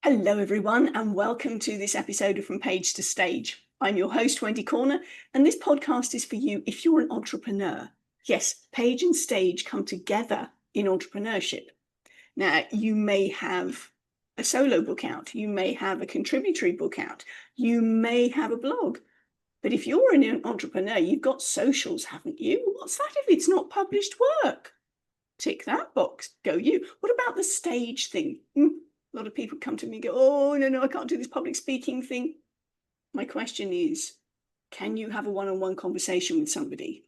Hello, everyone, and welcome to this episode of From Page to Stage. I'm your host, Wendy Corner, and this podcast is for you if you're an entrepreneur. Yes, page and stage come together in entrepreneurship. Now, you may have a solo book out, you may have a contributory book out, you may have a blog. But if you're an entrepreneur, you've got socials, haven't you? What's that if it's not published work? Tick that box, go you. What about the stage thing? A lot of people come to me and go, oh, no, I can't do this public speaking thing. My question is, can you have a one-on-one conversation with somebody?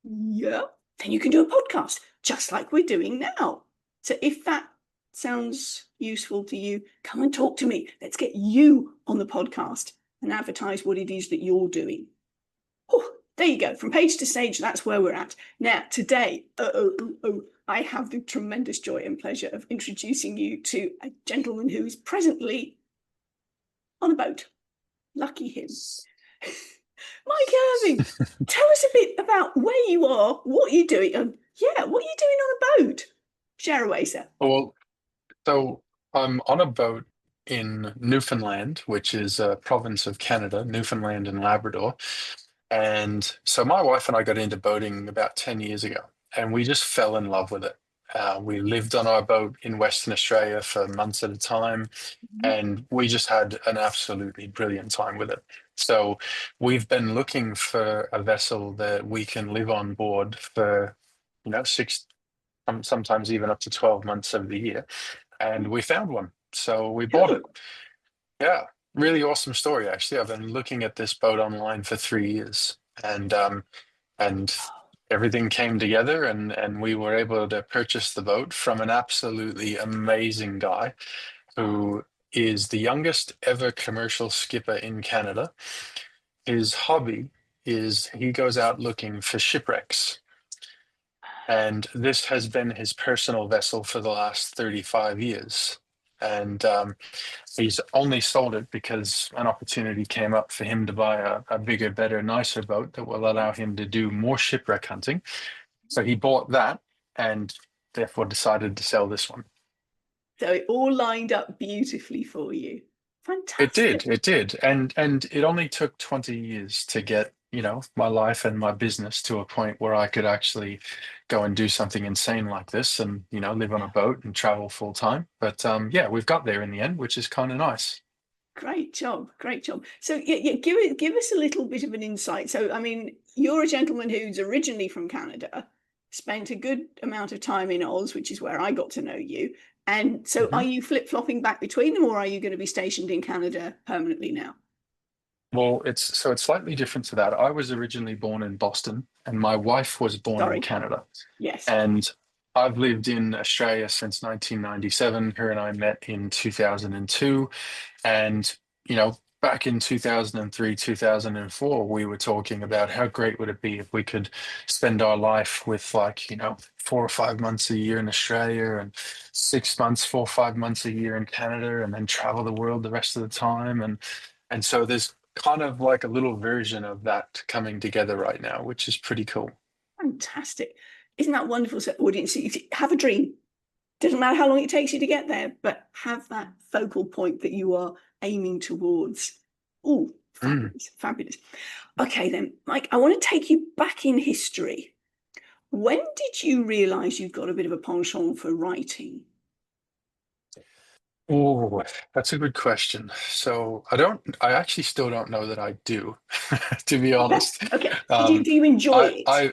Yeah. Then you can do a podcast, just like we're doing now. So if that sounds useful to you, come and talk to me. Let's get you on the podcast and advertise what it is that you're doing. Oh, there you go. From page to stage, that's where we're at. Now, today, I have the tremendous joy and pleasure of introducing you to a gentleman who is presently on a boat. Lucky him. Mike Irving, tell us a bit about where you are, what you're doing, and what are you doing on a boat? Share away, sir. Well, so I'm on a boat in Newfoundland, which is a province of Canada, Newfoundland and Labrador. And so my wife and I got into boating about 10 years ago, and we just fell in love with it. We lived on our boat in Western Australia for months at a time, and we just had an absolutely brilliant time with it. So we've been looking for a vessel that we can live on board for, six, sometimes even up to 12 months of the year. And we found one. So we bought it. Cool. Yeah, really awesome story, actually. I've been looking at this boat online for 3 years, and everything came together, and we were able to purchase the boat from an absolutely amazing guy who is the youngest ever commercial skipper in Canada. His hobby is he goes out looking for shipwrecks. And this has been his personal vessel for the last 35 years. And he's only sold it because an opportunity came up for him to buy a bigger, better, nicer boat that will allow him to do more shipwreck hunting. So he bought that and therefore decided to sell this one. So it all lined up beautifully for you. It Fantastic. did, it did. And it only took 20 years to get, my life and my business to a point where I could actually go and do something insane like this and, live on a boat and travel full time. But yeah, we've got there in the end, which is kind of nice. Great job, great job. So give us a little bit of an insight. So I mean, you're a gentleman who's originally from Canada, spent a good amount of time in Oz, which is where I got to know you. And so are Mhm. you flip-flopping back between them, or are you going to be stationed in Canada permanently now? Well, it's slightly different to that. I was originally born in Boston and my wife was born in Sorry. Canada. Yes. And I've lived in Australia since 1997. Her and I met in 2002. And, back in 2003, 2004, we were talking about how great would it be if we could spend our life with, like, 4 or 5 months a year in Australia and 6 months, 4 or 5 months a year in Canada, and then travel the world the rest of the time. And so there's kind of like a little version of that coming together right now, which is pretty cool. Fantastic. Isn't that wonderful? So audience, have a dream. Doesn't matter how long it takes you to get there, but have that focal point that you are aiming towards. Oh, Mm. fabulous, fabulous. Okay, then, Mike, I want to take you back in history. When did you realize you've got a bit of a penchant for writing? Oh, that's a good question. So I actually still don't know that I do, to be Okay, honest. okay. Um, Do you enjoy I, it? I,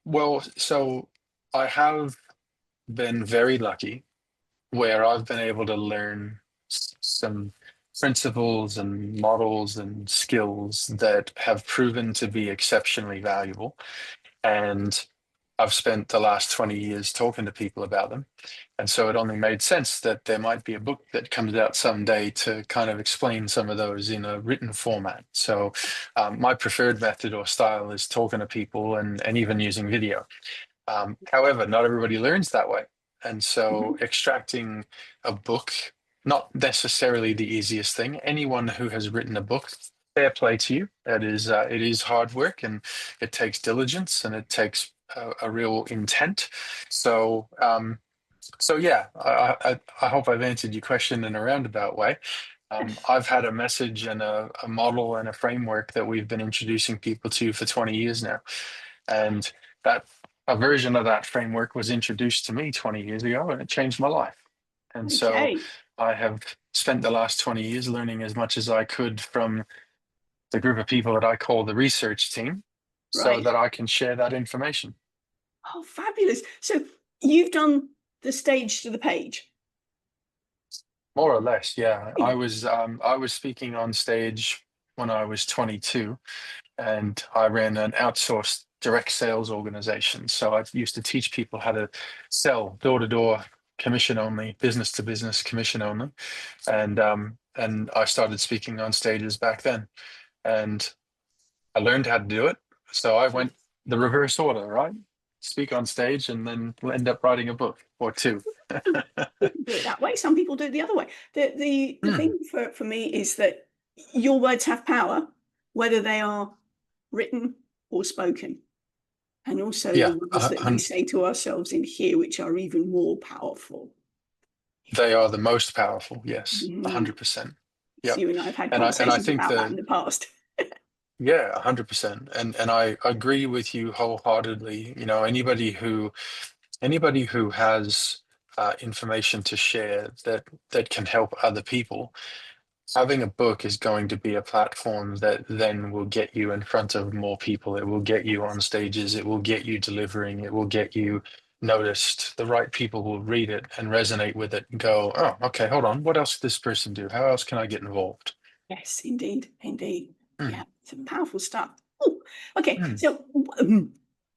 well, so I have been very lucky where I've been able to learn some principles and models and skills that have proven to be exceptionally valuable. And I've spent the last 20 years talking to people about them. And so it only made sense that there might be a book that comes out someday to kind of explain some of those in a written format. So my preferred method or style is talking to people and even using video. However, not everybody learns that way. And so Mhm. extracting a book, not necessarily the easiest thing. Anyone who has written a book, fair play to you. It is hard work and it takes diligence and it takes a real intent. So So yeah, I hope I've answered your question in a roundabout way. I've had a message and a model and a framework that we've been introducing people to for 20 years now. And that a version of that framework was introduced to me 20 years ago, and it changed my life. And so Okay, I have spent the last 20 years learning as much as I could from the group of people that I call the research team so right. that I can share that information. Oh, fabulous. So you've done the stage to the page. More or less, yeah. Hmm. I was speaking on stage when I was 22, and I ran an outsourced direct sales organization. So I used to teach people how to sell door to door, commission only, business to business, commission only, and I started speaking on stages back then, and I learned how to do it. So I went the reverse order, right? Speak on stage and then end up writing a book or two. People do it that way. Some people do it the other way. The Hmm. thing for me is that your words have power, whether they are written or spoken, and also Yeah, the ones that we say to ourselves in here, which are even more powerful. they are the most powerful. Yes, Mm. 100%. So Yeah, you and I have had and I conversations think about that that in the past. yeah, 100%. And I agree with you wholeheartedly. You know, anybody who has information to share that can help other people, having a book is going to be a platform that then will get you in front of more people. It will get you on stages. It will get you delivering. It will get you noticed. The right people will read it and resonate with it and go, oh, okay, hold on. What else did this person do? How else can I get involved? Yes, indeed, indeed. Hmm, Yeah, some powerful stuff. Oh, okay. hmm. So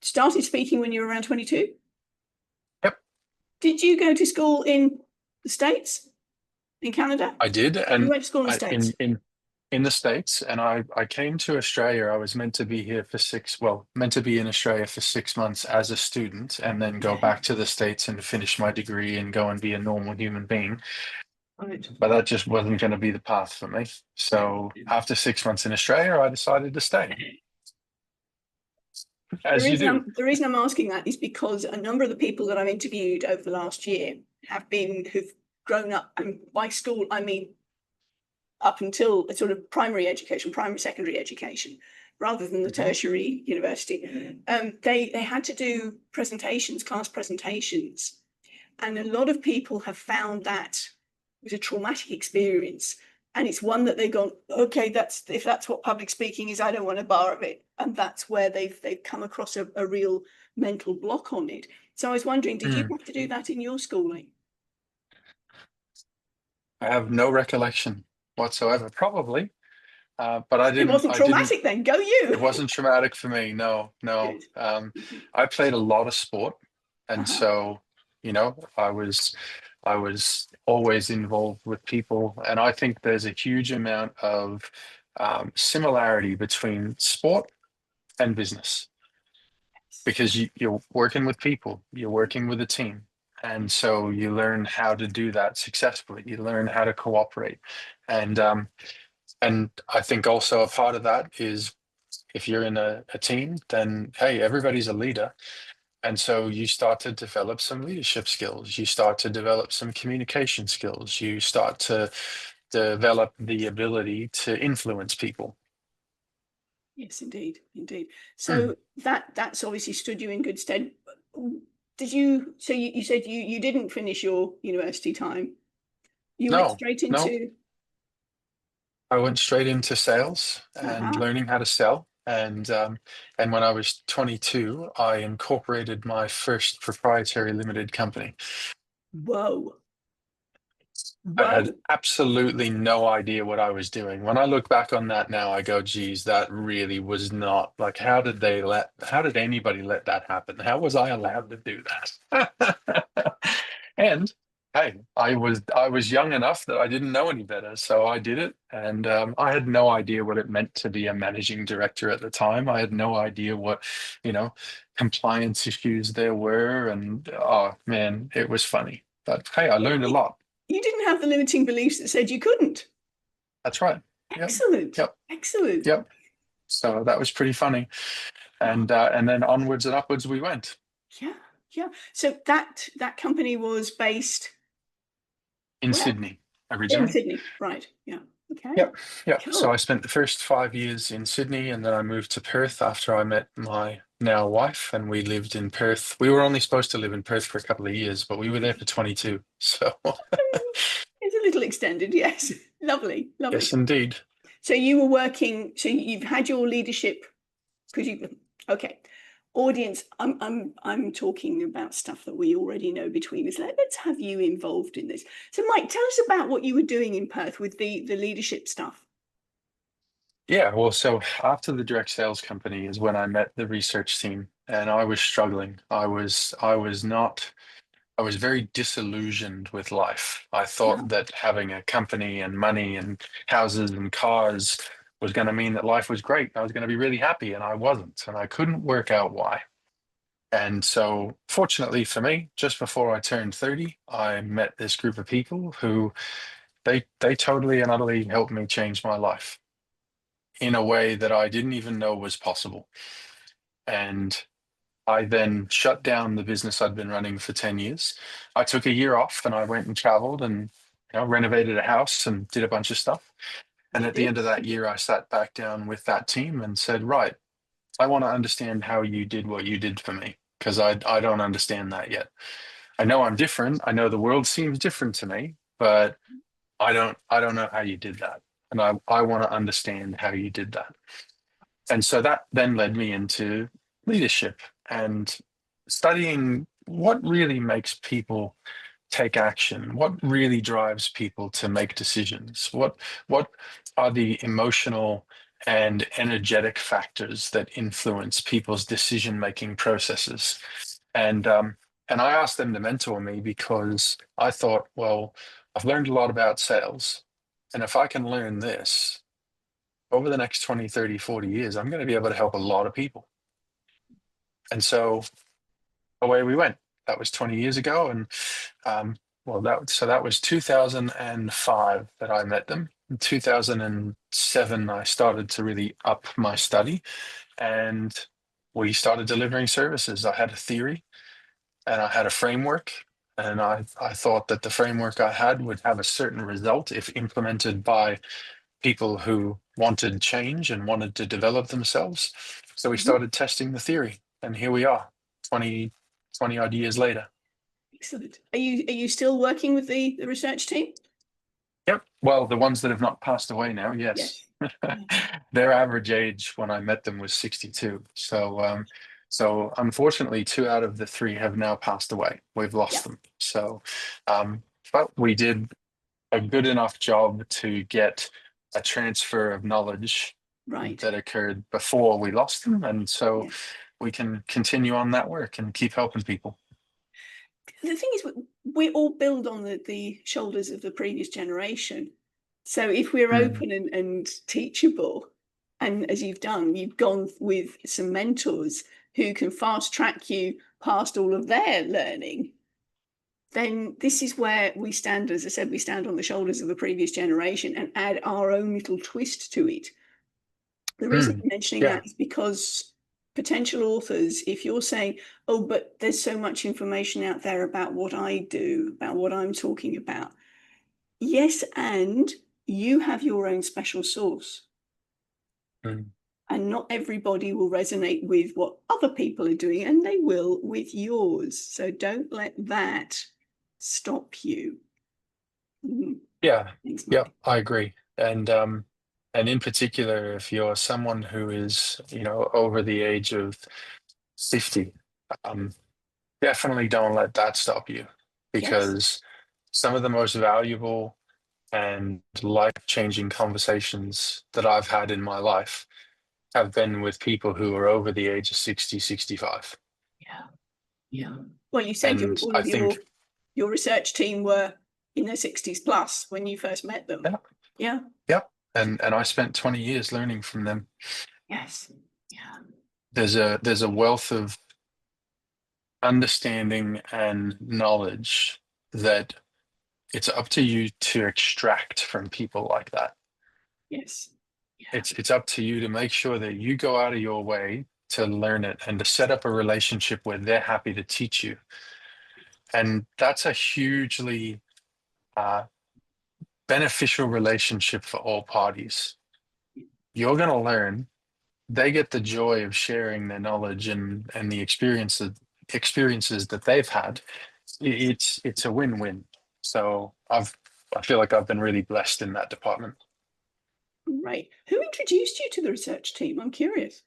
started speaking when you were around 22. Yep, Did you go to school in the States, in Canada? I did. You And went to school in the I, States. in the States, and I came to Australia. I was meant to be here for meant to be in Australia for 6 months as a student, and then go back to the States and finish my degree and go and be a normal human being. Right. But that just wasn't going to be the path for me. So after 6 months in Australia, I decided to stay, as you do. The reason I'm asking that is because a number of the people that I've interviewed over the last year who've grown up, and by school I mean up until a sort of primary education, primary secondary education, rather than the Mhm. tertiary university. They had to do presentations, class presentations, and a lot of people have found that was a traumatic experience. And it's one that they've gone, okay, that's if that's what public speaking is, I don't want a bar of it. And that's where they've come across a real mental block on it. So I was wondering, did you Mm. have to do that in your schooling? I have no recollection whatsoever. Probably, but I It didn't. wasn't I didn't. traumatic then, go It you. wasn't traumatic for me. No, no. Good. I played a lot of sport, and Uh-huh. so I was always involved with people, and I think there's a huge amount of similarity between sport and business because you're working with people, you're working with a team. And so you learn how to do that successfully. You learn how to cooperate, and um, and I think also a part of that is if you're in a team, then hey, everybody's a leader. And so you start to develop some leadership skills. You start to develop some communication skills. You start to develop the ability to influence people. Yes, indeed, indeed. Hmm. So that's obviously stood you in good stead. Did you? So you said you didn't finish your university time. You went No, straight no, into. I went straight into sales and Uh-huh. learning how to sell. And when I was 22, I incorporated my first proprietary limited company. Whoa, I had whoa. absolutely no idea what I was doing. When I look back on that now, I go, geez, that really was not like, how did anybody let that happen? How was I allowed to do that? And hey, I was young enough that I didn't know any better. So I did it. And I had no idea what it meant to be a managing director at the time. I had no idea what, you know, compliance issues there were. And oh man, it was funny. But hey, I learned a lot. You didn't have the limiting beliefs that said you couldn't. That's right. Yep. Excellent, Yep. excellent. Yep. So that was pretty funny. Oh, And then onwards and upwards we went. yeah. Yeah. So that company was based in where? Sydney In originally. Sydney. Right. Yeah. Okay. Yep, yep. So I Cool. spent the first 5 years in Sydney, and then I moved to Perth after I met my now wife, and we lived in Perth. We were only supposed to live in Perth for a couple of years, but we were there for 22. So It's a little extended, yes. Lovely, lovely. yes, indeed. So you were working, so you've had your leadership, because you, okay. Audience, I'm talking about stuff that we already know between us. Let's have you involved in this. So Mike, tell us about what you were doing in Perth with the leadership stuff. Yeah, well, so after the direct sales company is when I met the research team, and I was struggling. I was very disillusioned with life. I Yeah. thought that having a company and money and houses and cars was going to mean that life was great. I was going to be really happy, and I wasn't, and I couldn't work out why. And so, fortunately for me, just before I turned 30, I met this group of people who they totally and utterly helped me change my life in a way that I didn't even know was possible. And I then shut down the business I'd been running for 10 years. I took a year off and I went and traveled and renovated a house and did a bunch of stuff. And You at the did? end of that year, I sat back down with that team and said, right, I want to understand how you did what you did for me, because I don't understand that yet. I know I'm different. I know the world seems different to me, but I don't know how you did that. And I want to understand how you did that. And so that then led me into leadership and studying what really makes people take action, what really drives people to make decisions, what are the emotional and energetic factors that influence people's decision-making processes. And I asked them to mentor me because I thought, well, I've learned a lot about sales, and if I can learn this over the next 20, 30, 40 years, I'm going to be able to help a lot of people. And so away we went. That was 20 years ago. And well, that was 2005 that I met them. In 2007, I started to really up my study, and we started delivering services. I had a theory and I had a framework. And I thought that the framework I had would have a certain result if implemented by people who wanted change and wanted to develop themselves. So we Mhm. started testing the theory, and here we are, 20 odd years later. Excellent. Are you still working with the research team? Yep. Well, the ones that have not passed away now, yes. Yes. Yeah. Their average age when I met them was 62. So unfortunately, two out of the three have now passed away. We've Yeah. lost them. But we did a good enough job to get a transfer of knowledge Right. that occurred before we lost them. And so Yes. we can continue on that work and keep helping people. The thing is, we all build on the shoulders of the previous generation. So if we're Mm. open and teachable, and as you've done, you've gone with some mentors who can fast track you past all of their learning, then this is where we stand. As I said, we stand on the shoulders of the previous generation and add our own little twist to it. The reason Mm. I'm mentioning Yeah. that is because potential authors, if you're saying, oh, but there's so much information out there about what I do, about what I'm talking about. Yes, and you have your own special source. Mm. And not everybody will resonate with what other people are doing, and they will with yours. So don't let that stop you. Yeah. Thanks, Yeah. Mike. I agree. And in particular, if you're someone who is, over the age of 50, um, definitely don't let that stop you, Yes. because some of the most valuable and life-changing conversations that I've had in my life have been with people who are over the age of 60, 65. Yeah. Yeah. Well, you said And all I of think, your research team were in their 60s plus when you first met them. yeah, Yeah. yeah. And I spent 20 years learning from them. Yes. Yeah. There's a wealth of understanding and knowledge that it's up to you to extract from people like that. Yes. Yeah. It's up to you to make sure that you go out of your way to learn it and to set up a relationship where they're happy to teach you. And that's a hugely beneficial relationship for all parties. You're going to learn, they get the joy of sharing their knowledge and the experiences that they've had. It's a win-win. So I feel like I've been really blessed in that department. Right. Who introduced you to the research team? I'm curious.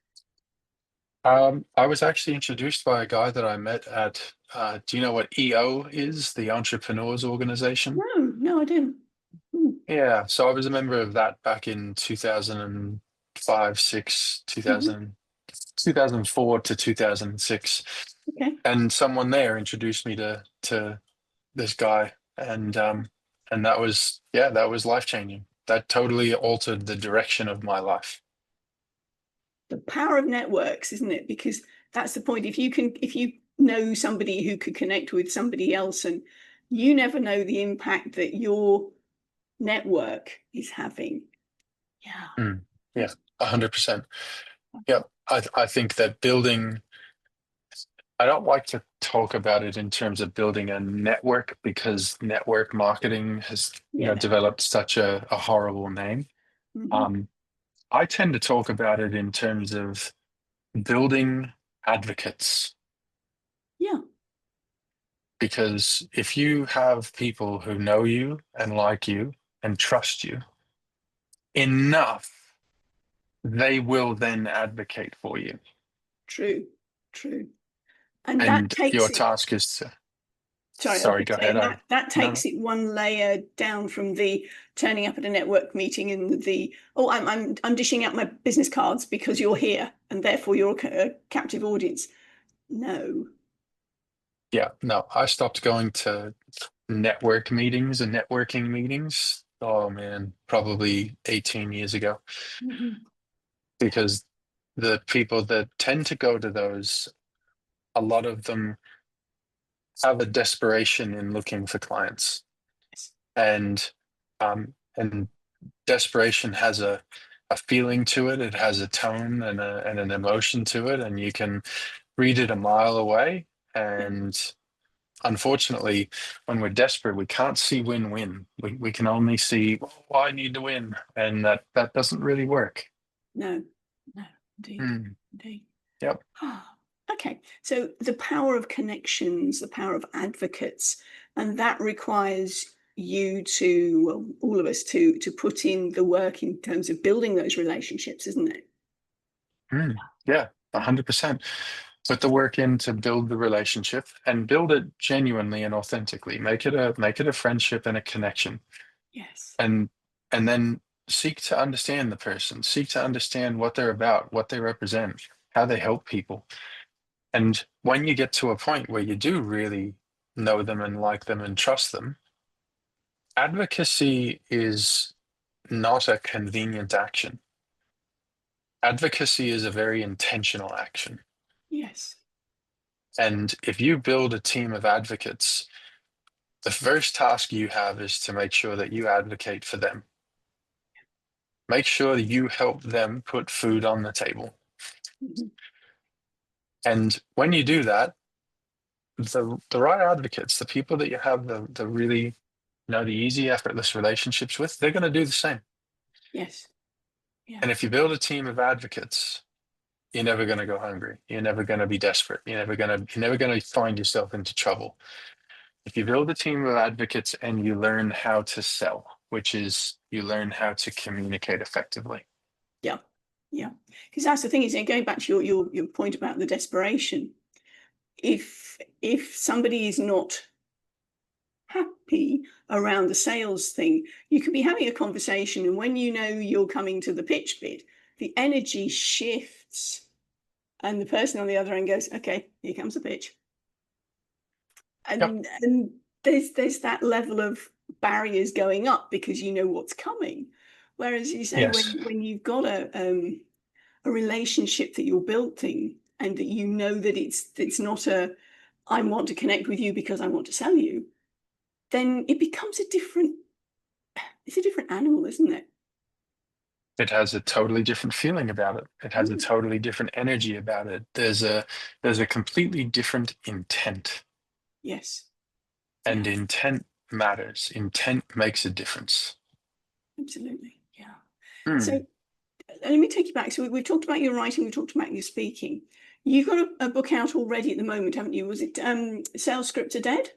I was actually introduced by a guy that I met at, do you know what EO is, the Entrepreneurs Organization? No, no, I didn't. Hmm. Yeah, so I was a member of that back in 2005, 6, Mhm. 2004 to 2006. Okay. And someone there introduced me to this guy, and that was, yeah, that was life-changing. That totally altered the direction of my life. The power of networks, isn't it? Because that's the point. If you know somebody who could connect with somebody else, and you never know the impact that your network is having. Yeah. Mm, yeah, That's 100%. Yeah, I think that building, I don't like to talk about it in terms of building a network because network marketing has, yeah. developed such a horrible name. Mhm. Um, I tend to talk about it in terms of building advocates, Yeah. because if you have people who know you and like you and trust you enough, they will then advocate for you. True. True. And that And your takes it. task is to, Sorry, I was sorry, going go to say ahead. that No, no. takes it one layer down from the turning up at a network meeting and the, oh, I'm dishing out my business cards because you're here and therefore you're a captive audience. No. Yeah, no, I stopped going to network meetings and networking meetings. Oh man, probably 18 years ago, Mhm. because the people that tend to go to those, a lot of them have a desperation in looking for clients, Yes. and desperation has a feeling to it. It has a tone and an emotion to it, and you can read it a mile away. Yeah. And unfortunately, when we're desperate, we can't see win-win. We can only see, oh, I need to win, and that doesn't really work. No. No. Indeed. Hmm. Indeed. Yep. Ah, okay. So the power of connections, the power of advocates, and that requires you to, well, all of us to put in the work in terms of building those relationships, isn't it? Hmm. Yeah, 100%. Put the work in to build the relationship and build it genuinely and authentically. Make it a friendship and a connection. Yes. And and then seek to understand the person, seek to understand what they're about, what they represent, how they help people. And when you get to a point where you do really know them and like them and trust them, advocacy is not a convenient action. Advocacy is a very intentional action. Yes. And if you build a team of advocates, the first task you have is to make sure that you advocate for them. Make sure that you help them put food on the table. Mhm. And when you do that, the right advocates, the people that you have the really, the easy, effortless relationships with, they're going to do the same. Yes. Yeah. And if you build a team of advocates, you're never going to go hungry. You're never going to be desperate. You're never going to find yourself into trouble. If you build a team of advocates and you learn how to sell, which is you learn how to communicate effectively. Yeah. Yeah. Because that's the thing, is it, going back to your point about the desperation. If somebody is not happy around the sales thing, you could be having a conversation, and when you know you're coming to the pitch bit, the energy shifts, and the person on the other end goes, "Okay, here comes the pitch," Yep. and there's that level of barriers going up because you know what's coming. Whereas you say Yes. when you've got a relationship that you're building, and that you know that it's not a I want to connect with you because I want to sell you, then it becomes a different, it's a different animal, isn't it? it has a totally different feeling about it. It has a Mm, totally different energy about it. There's a completely different intent, yes. and Yeah, intent matters. Intent makes a difference. absolutely. Yeah. So Hmm. let me take you back. So we've talked about your writing, we've talked about your speaking. You've got a book out already at the moment, haven't you? Was it Sales Scripts Are Dead?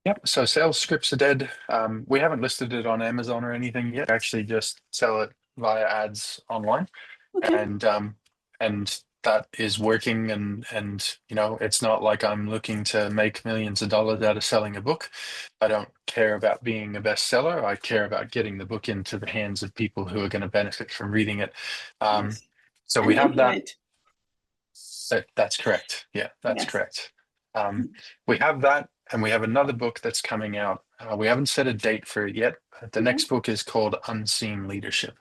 Yep. So sales scripts are dead. We haven't listed it on Amazon or anything yet. Actually, just sell it via ads online, Okay. and and that is working. And it's not like I'm looking to make millions of dollars out of selling a book. I don't care about being a bestseller. I care about getting the book into the hands of people who are going to benefit from reading it. Um, Yes. so And we have that. implement. That's correct. Yeah, that's Yes. correct. We have that, and we have another book that's coming out. We haven't set a date for it yet. The Okay. next book is called Unseen Leadership.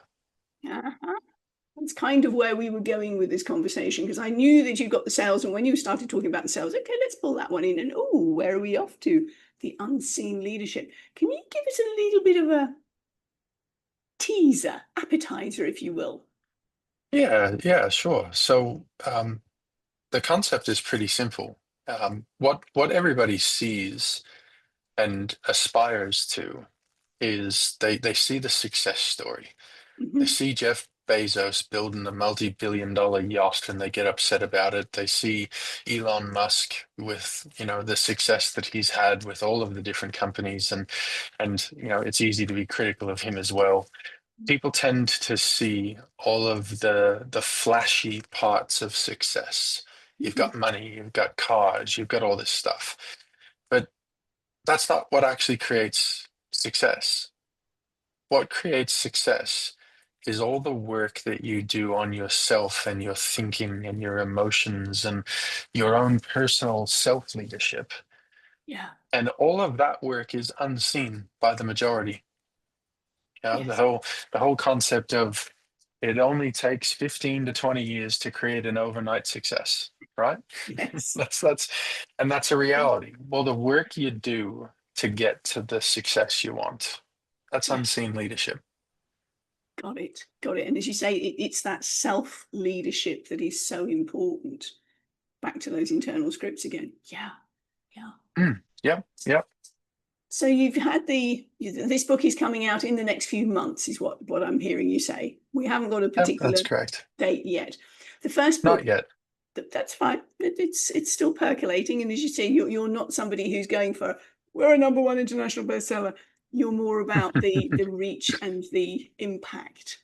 Uh-huh. That's kind of where we were going with this conversation because I knew that you got the sales, and when you started talking about the sales, okay, let's pull that one in. And oh, where are we off to? The unseen leadership. Can you give us a little bit of a teaser, appetizer, if you will? Yeah, yeah, sure. So the concept is pretty simple. What everybody sees and aspires to is they see the success story. They Mm-hmm. see Jeff Bezos building a multi-billion-dollar yacht and they get upset about it. They see Elon Musk with, the success that he's had with all of the different companies, and it's easy to be critical of him as well. People tend to see all of the flashy parts of success. You've Mm-hmm. got money, you've got cars, you've got all this stuff. But that's not what actually creates success. What creates success is all the work that you do on yourself and your thinking and your emotions and your own personal self-leadership. Yeah. And all of that work is unseen by the majority. The Yes. whole concept of it only takes 15 to 20 years to create an overnight success, right? Yes. That's a reality. Well, the work you do to get to the success you want, that's Yes. unseen leadership. Got it. Got it. And as you say, it's that self leadership that is so important. Back to those internal scripts again. Yeah. Yeah. Yep, yep, So you've had this book is coming out in the next few months, is what I'm hearing you say. We haven't got a yep, particular that's correct. date yet. The first book, Not yet. that's fine. It's still percolating, and as you say, you're not somebody who's going for we're a number one international bestseller. You're more about the reach and the impact.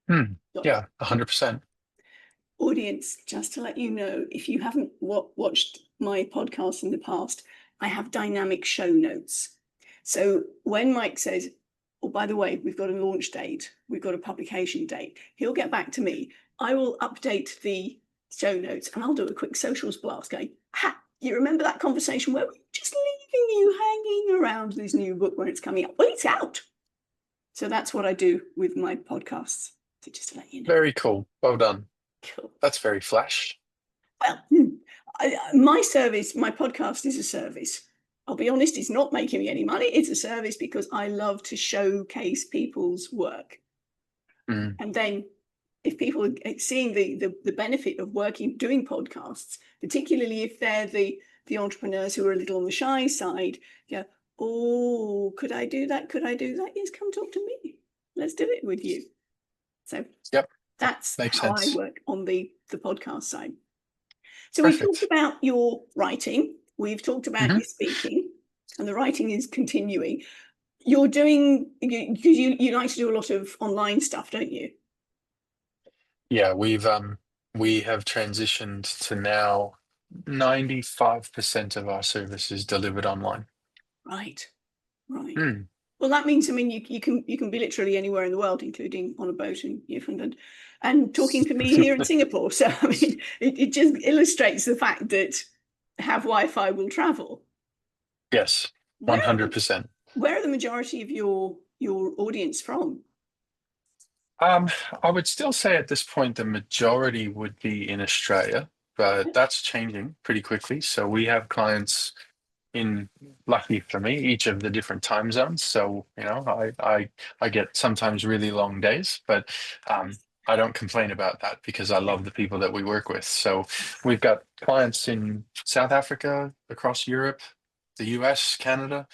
Hmm. Got it. Yeah, 100%. Audience, just to let you know, if you haven't watched my podcast in the past, I have dynamic show notes. So when Mike says, oh, by the way, we've got a launch date, we've got a publication date, he'll get back to me. I will update the show notes and I'll do a quick socials blast going, ha, you remember that conversation where we were just leaving you hanging around this new book when it's coming out? Well, it's out. So that's what I do with my podcasts. So just to let you know. Very cool. Well done. Cool. That's very flash. Well, my service, my podcast is a service. I'll be honest, it's not making me any money. It's a service because I love to showcase people's work. Mm. And then if people are seeing the benefit of doing podcasts, particularly if they're the entrepreneurs who are a little on the shy side, go, oh, could I do that? Could I do that? Yes, come talk to me. Let's do it with you. So Yep, that's makes how I sense. work on the podcast side. So we've talked Perfect. about your writing, we've talked about Hmm. your speaking, and the writing is continuing. You're doing because you like to do a lot of online stuff, don't you? Yeah, we have transitioned to now 95% of our services delivered online. Right, right. Mm. Well, that means I mean you can be literally anywhere in the world, including on a boat in Newfoundland, and talking to me here in Singapore. So I mean, it just illustrates the fact that have Wi-Fi will travel. Yes, Where are the 100%. where are the majority of your audience from? Um, I would still say at this point the majority would be in Australia, but that's changing pretty quickly. So we have clients in, lucky for me, each of the different time zones. So, I get sometimes really long days, but Yes. I don't complain about that because I Yeah. love the people that we work with. So Yes. we've got clients in South Africa, across Europe, the US, Canada.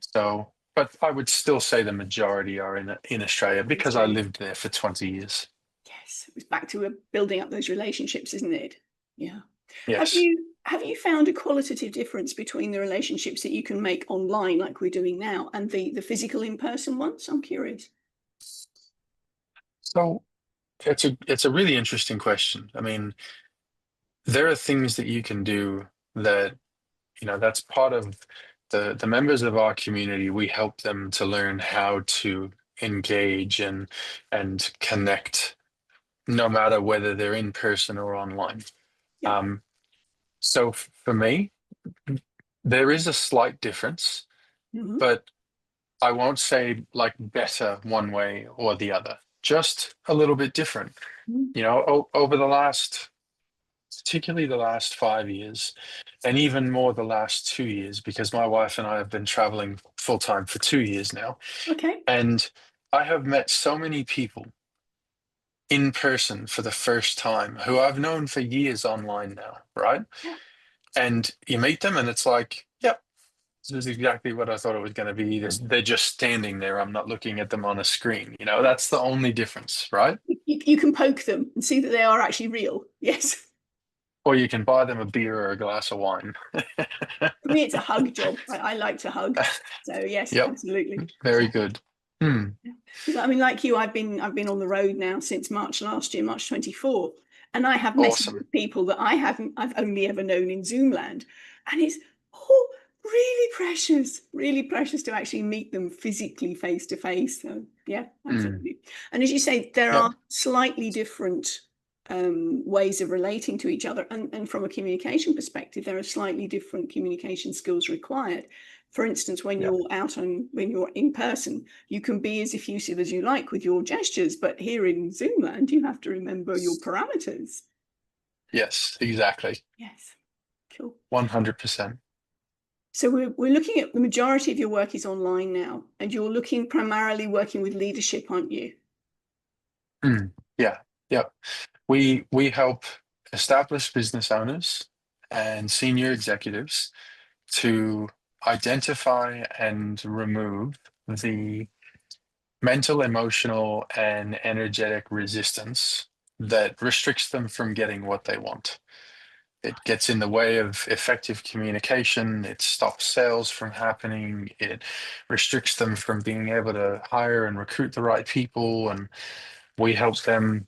So, but I would still say the majority are in Australia In because I Australia. lived there for 20 years. Yes. It was back to building up those relationships, isn't it? Yeah. Have Yes. you found a qualitative difference between the relationships that you can make online, like we're doing now, and the physical in-person ones? I'm curious. So it's a really interesting question. I mean, there are things that you can do that, that's part of the members of our community. We help them to learn how to engage and connect, no matter whether they're in person or online. Yeah. Um, so for me, there is a slight difference, Hmm. but I won't say like better one way or the other, just a little bit different. Over the last, particularly the last 5 years, and even more the last 2 years, because my wife and I have been traveling full time for 2 years now. Okay. And I have met so many people in person for the first time who I've known for years online now, right? Yeah. And you meet them and it's like, yep, this is exactly what I thought it was going to be. They're just standing there. I'm not looking at them on a screen. That's the only difference, right? You can poke them and see that they are actually real. Yes. Or you can buy them a beer or a glass of wine. For me, it's a hug job. I like to hug. So yes, Yep, absolutely. very Yeah. good. Hmm, Because I mean, like you, I've been on the road now since March last year, March 24, and I have messaged awesome. with people that I've only ever known in Zoomland, and it's oh really precious to actually meet them physically face to face. So yeah, Hmm, absolutely. And as you say, there yep, are slightly different ways of relating to each other, and from a communication perspective, there are slightly different communication skills required. For instance, yep, when you're in person, you can be as effusive as you like with your gestures, but here in Zoomland, you have to remember your parameters. yes, exactly. Yes, cool. 100%. So we're looking at the majority of your work is online now, and you're looking primarily working with leadership, aren't you? Hmm, yeah, yep. We help established business owners and senior executives to identify and remove the mental, emotional, and energetic resistance that restricts them from getting what they want. It gets in the way of effective communication. It stops sales from happening. It restricts them from being able to hire and recruit the right people. And we help them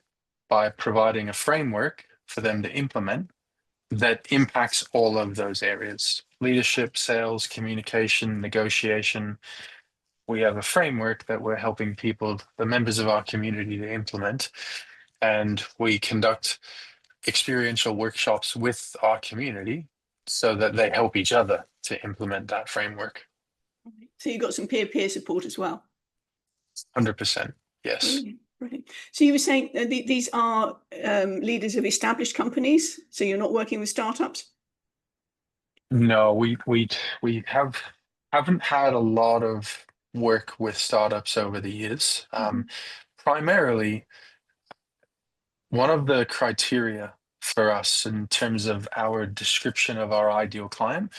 by providing a framework for them to implement that impacts all of those areas: leadership, sales, communication, negotiation. We have a framework that we're helping people, the members of our community, to implement. And we conduct experiential workshops with our community so that they help each other to implement that framework. So you've got some peer-to-peer support as well. 100%. Yes. Brilliant, brilliant. So you were saying these are leaders of established companies, so you're not working with startups? No, we haven't had a lot of work with startups over the years. Mhm. Primarily, one of the criteria for us in terms of our description of our ideal client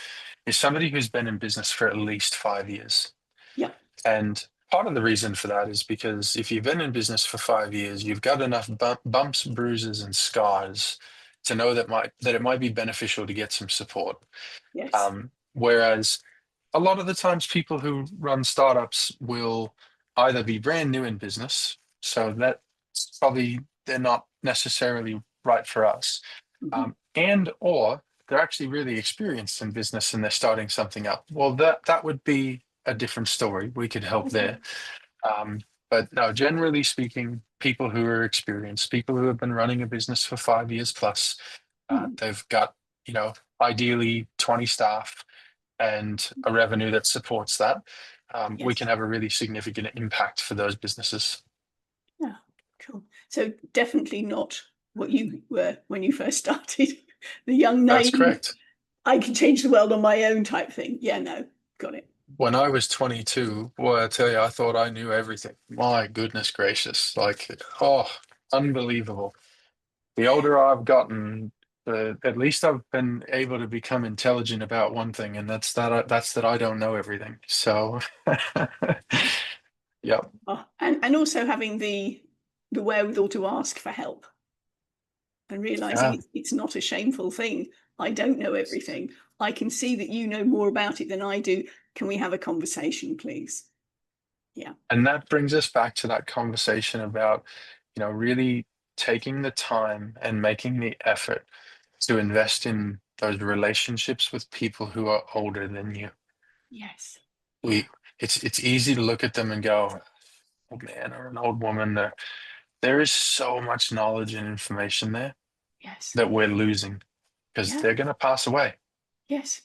is somebody who's been in business for at least 5 years. Yeah. And part of the reason for that is because if you've been in business for 5 years, you've got enough bumps, bruises, and scars to know that it might be beneficial to get some support. Yes. Whereas a lot of the times people who run startups will either be brand new in business, so that's probably they're not necessarily right for us, Mhm. and or they're actually really experienced in business and they're starting something up. Well, that would be a different story. We could help Okay. there. Um, but no, generally speaking, people who are experienced, people who have been running a business for 5 years plus, Mhm. they've got, ideally 20 staff and a revenue that supports that. We Yes. can have a really significant impact for those businesses. Yeah. Cool. So definitely not what you were when you first started, the young That's naive correct. I can change the world on my own type thing. Yeah, no, got it. When I was 22, boy, I tell you, I thought I knew everything. My goodness gracious. Like, oh, unbelievable. The older I've gotten, at least I've been able to become intelligent about one thing, and that's that I don't know everything. So, yep. Oh, and also having the wherewithal to ask for help and realizing Yeah. it's not a shameful thing. I don't know everything. I can see that you know more about it than I do. Can we have a conversation, please? Yeah. And that brings us back to that conversation about, really taking the time and making the effort to invest in those relationships with people who are older than you. Yes. Yeah. We, it's easy to look at them and go, old man or an old woman. There is so much knowledge and information there Yes. that we're losing because Yeah. they're going to pass away. Yes.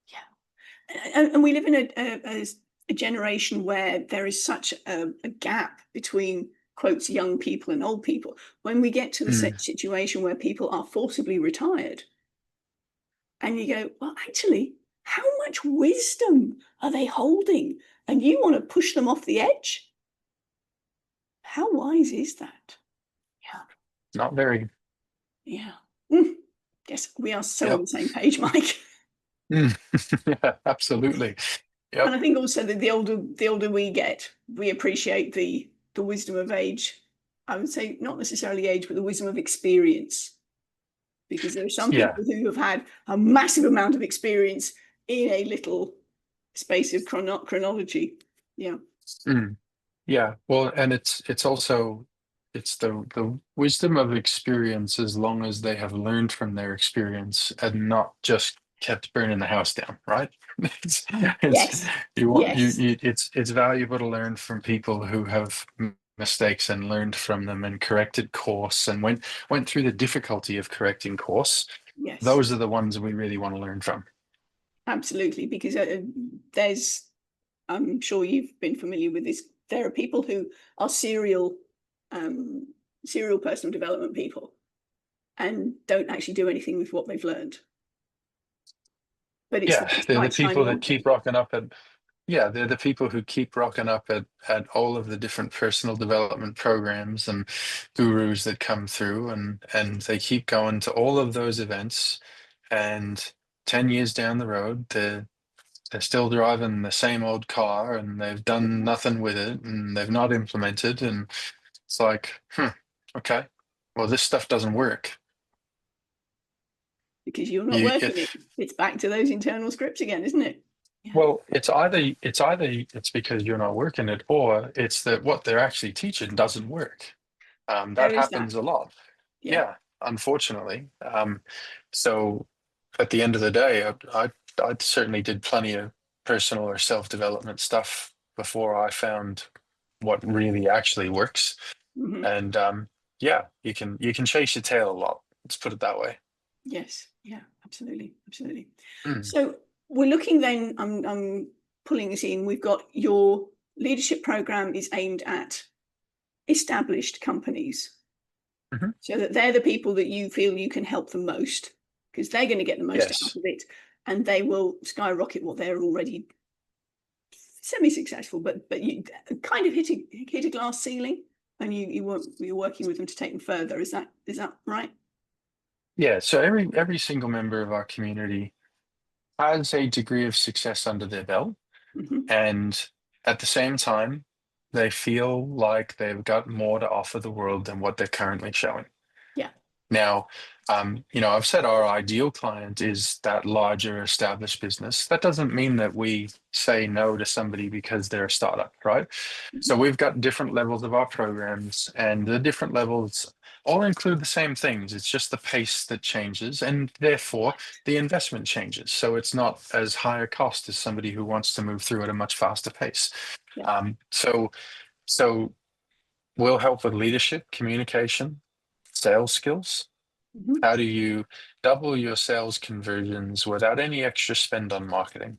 Yeah. And we live in a generation where there is such a gap between quotes young people and old people. When we get to the Mm, situation where people are forcibly retired, and you go, well, actually, how much wisdom are they holding? And you want to push them off the edge? How wise is that? Yeah. not very. Yeah. Mm. Yes, we are so on Yep. the same page, Mike. Mm. Yeah, absolutely. And Yep. I think also that the older we get, we appreciate the wisdom of age. I would say not necessarily age, but the wisdom of experience. Because there are some Yeah. people who have had a massive amount of experience in a little space of chronology. Yeah. Mm. Yeah. Well, and it's also it's the wisdom of experience as long as they have learned from their experience and not just kept burning the house down, right? It's Yes. you want Yes. it's valuable to learn from people who have mistakes and learned from them and corrected course and went through the difficulty of correcting course. Yes. Those are the ones we really want to learn from. Absolutely. Because there's, I'm sure you've been familiar with this. There are people who are um, serial personal development people and don't actually do anything with what they've learned. But it's the Yeah, just they're the right people timing that on keep things. rocking up at Yeah, they're the people who keep rocking up at all of the different personal development programs and gurus that come through, and they keep going to all of those events. And 10 years down the road, they're still driving the same old car, and they've done nothing with it, and they've not implemented. And it's like, okay, well, this stuff doesn't work. Because you're not You, working it. It's back to those internal scripts again, isn't it? Yeah. Well, it's because you're not working it, or it's that what they're actually teaching doesn't work. That There is that. happens a lot. Yeah. Yeah, unfortunately. So at the end of the day, I certainly did plenty of personal or self-development stuff before I found what really actually works. Hmm. And yeah, you can chase your tail a lot. Let's put it that way. Yes. Yeah. Absolutely. Absolutely. Mm, So we're looking then. I'm pulling this in. We've got your leadership program is aimed at established companies, mhm. so that they're the people that you feel you can help the most because they're going to get the most out Yes. of it, and they will skyrocket what they're already semi-successful, but you kind of hit a glass ceiling, and you're working with them to take them further. Is that right? Yeah. So every single member of our community has a degree of success under their belt. Hmm. And at the same time, they feel like they've got more to offer the world than what they're currently showing. Yeah. Now, I've said our ideal client is that larger established business. That doesn't mean that we say no to somebody because they're a startup, right? Mhm. So we've got different levels of our programs, and the different levels all include the same things. It's just the pace that changes, and therefore the investment changes. So it's not as high a cost as somebody who wants to move through at a much faster pace. Yeah. So we'll help with leadership, communication, sales skills. Hmm. How do you double your sales conversions without any extra spend on marketing?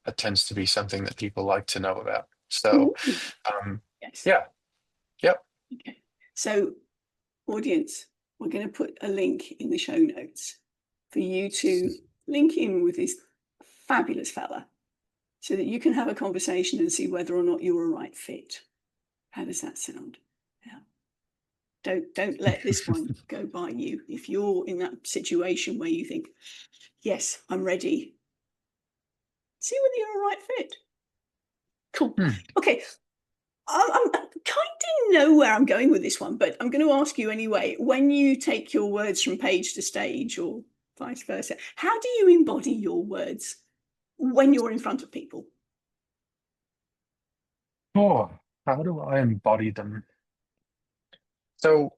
That tends to be something that people like to know about. So, Ooh, um, yes. yeah, yep, Okay. So, audience, we're going to put a link in the show notes for you to link in with this fabulous fella so that you can have a conversation and see whether or not you're a right fit. How does that sound? Yeah. Don't let this one go by you. If you're in that situation where you think, yes, I'm ready, see whether you're a right fit. Cool. Okay. I kind of know where I'm going with this one, but I'm going to ask you anyway. When you take your words from page to stage or vice versa, how do you embody your words when you're in front of people? Oh, how do I embody them? So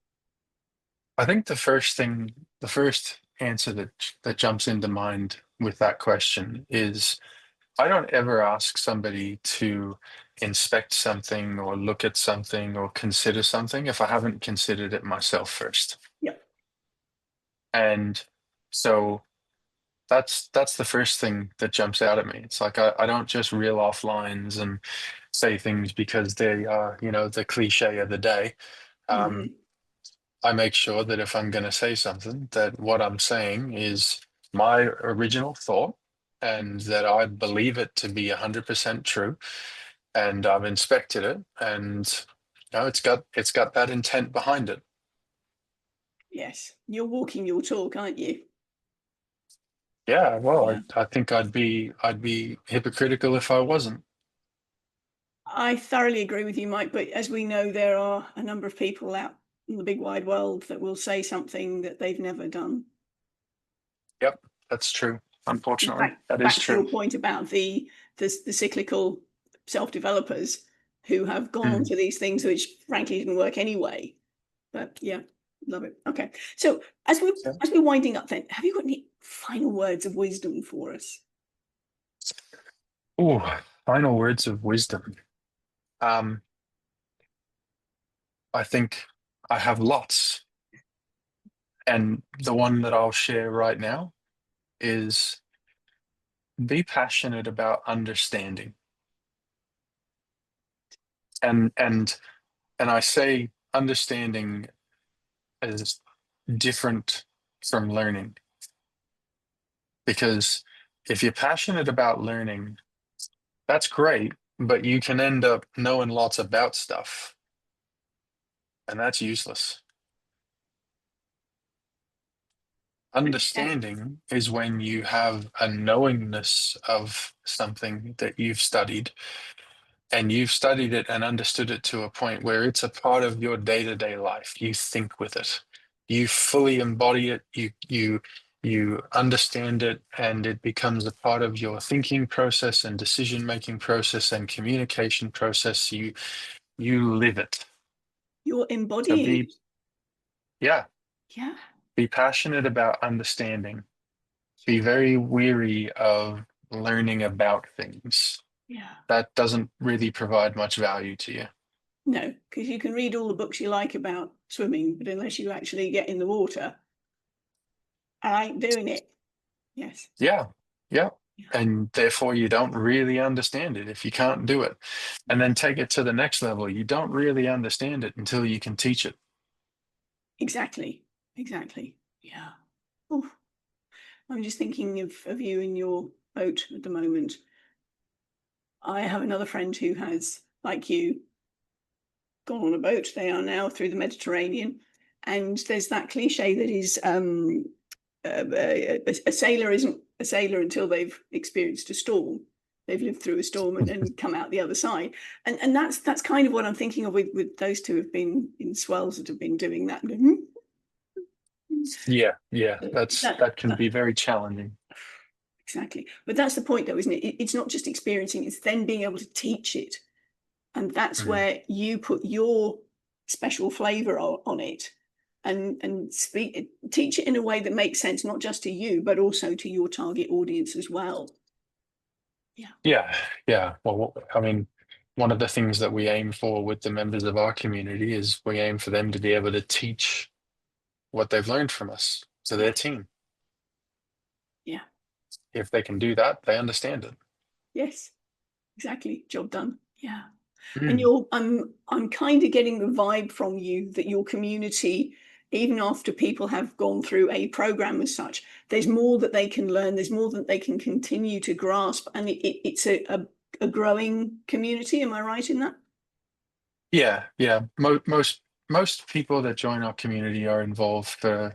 I think the first answer that jumps into mind with that question is I don't ever ask somebody to inspect something or look at something or consider something if I haven't considered it myself first. Yep. And so that's the first thing that jumps out at me. It's like I don't just reel off lines and say things because they are, the cliche of the day. Um, I make sure that if I'm going to say something, that what I'm saying is my original thought and that I believe it to be 100% true. And I've inspected it and it's got that intent behind it. Yes. You're walking your talk, aren't you? Yeah, well, Yeah. I think I'd be hypocritical if I wasn't. I thoroughly agree with you, Mike, but as we know, there are a number of people out in the big wide world that will say something that they've never done. Yep, that's true. In Unfortunately, fact, that is back to true. your point about the cyclical self-developers who have gone on Mm. to these things which frankly didn't work anyway. But yeah, love it. Okay. So Yeah. as we're winding up then, have you got any final words of wisdom for us? Oh, final words of wisdom. Um, I think I have lots, and the one that I'll share right now is be passionate about understanding. And I say understanding is different from learning because if you're passionate about learning, that's great, but you can end up knowing lots about stuff, and that's useless. Okay. Understanding is when you have a knowingness of something that you've studied, and you've studied it and understood it to a point where it's a part of your day-to-day life. You think with it. You fully embody it. You understand it, and it becomes a part of your thinking process and decision-making process and communication process. You live it. You're So embodying it. yeah, Yeah. be passionate about understanding. Be very weary of learning about things. Yeah. That doesn't really provide much value to you. No, because you can read all the books you like about swimming, but unless you actually get in the water, I ain't doing it. Yes. Yeah, yeah. Yeah. And therefore, you don't really understand it if you can't do it. And then take it to the next level. You don't really understand it until you can teach it. Exactly. Exactly. Yeah. Oof. I'm just thinking of you in your boat at the moment. I have another friend who has, like you, gone on a boat. They are now through the Mediterranean. And there's that cliche that is a sailor isn't a sailor until they've experienced a storm. They've lived through a storm and come out the other side. And that's kind of what I'm thinking of with those two have been in swells that have been doing that. Yeah, yeah. That, That can that be very challenging. exactly. But that's the point, though, isn't it? It's not just experiencing; it's then being able to teach it, and that's Mm. where you put your special flavour on it, and teach it in a way that makes sense, not just to you, but also to your target audience as well. Yeah. Yeah, yeah. Well, I mean, one of the things that we aim for with the members of our community is we aim for them to be able to teach what they've learned from us to their Yes. team. Yeah. If they can do that, they understand it. Yes. Exactly. Job done. Yeah. And Mm. I'm kind of getting the vibe from you that your community even after people have gone through a program as such, there's more that they can learn, there's more that they can continue to grasp, and it's a growing community. Am I right in that? Yeah, yeah. Most people that join our community are involved for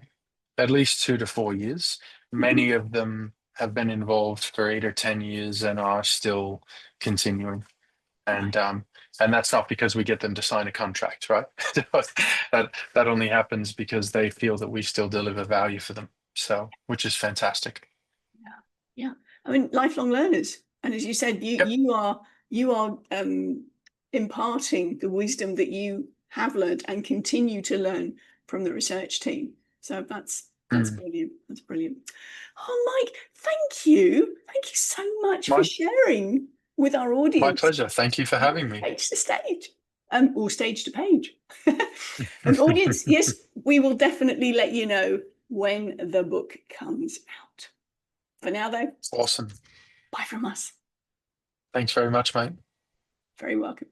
at least 2 to 4 years. Mhm. Many of them have been involved for 8 or 10 years and are still continuing. Right. And that's not because we get them to sign a contract, right? That only happens because they feel that we still deliver value for them. So, which is fantastic. Yeah. Yeah. I mean, lifelong learners. And as you said, Yep. you are imparting the wisdom that you have learned and continue to learn from the research team. So that's Mm. brilliant. That's brilliant. Oh, Mike, thank you. Thank you so much for My sharing with our my audience pleasure. Thank you for having me. page to stage, or stage to page. And audience, yes, we will definitely let you know when the book comes out. For now, though, Awesome. bye from us. Thanks very much, mate. Very welcome.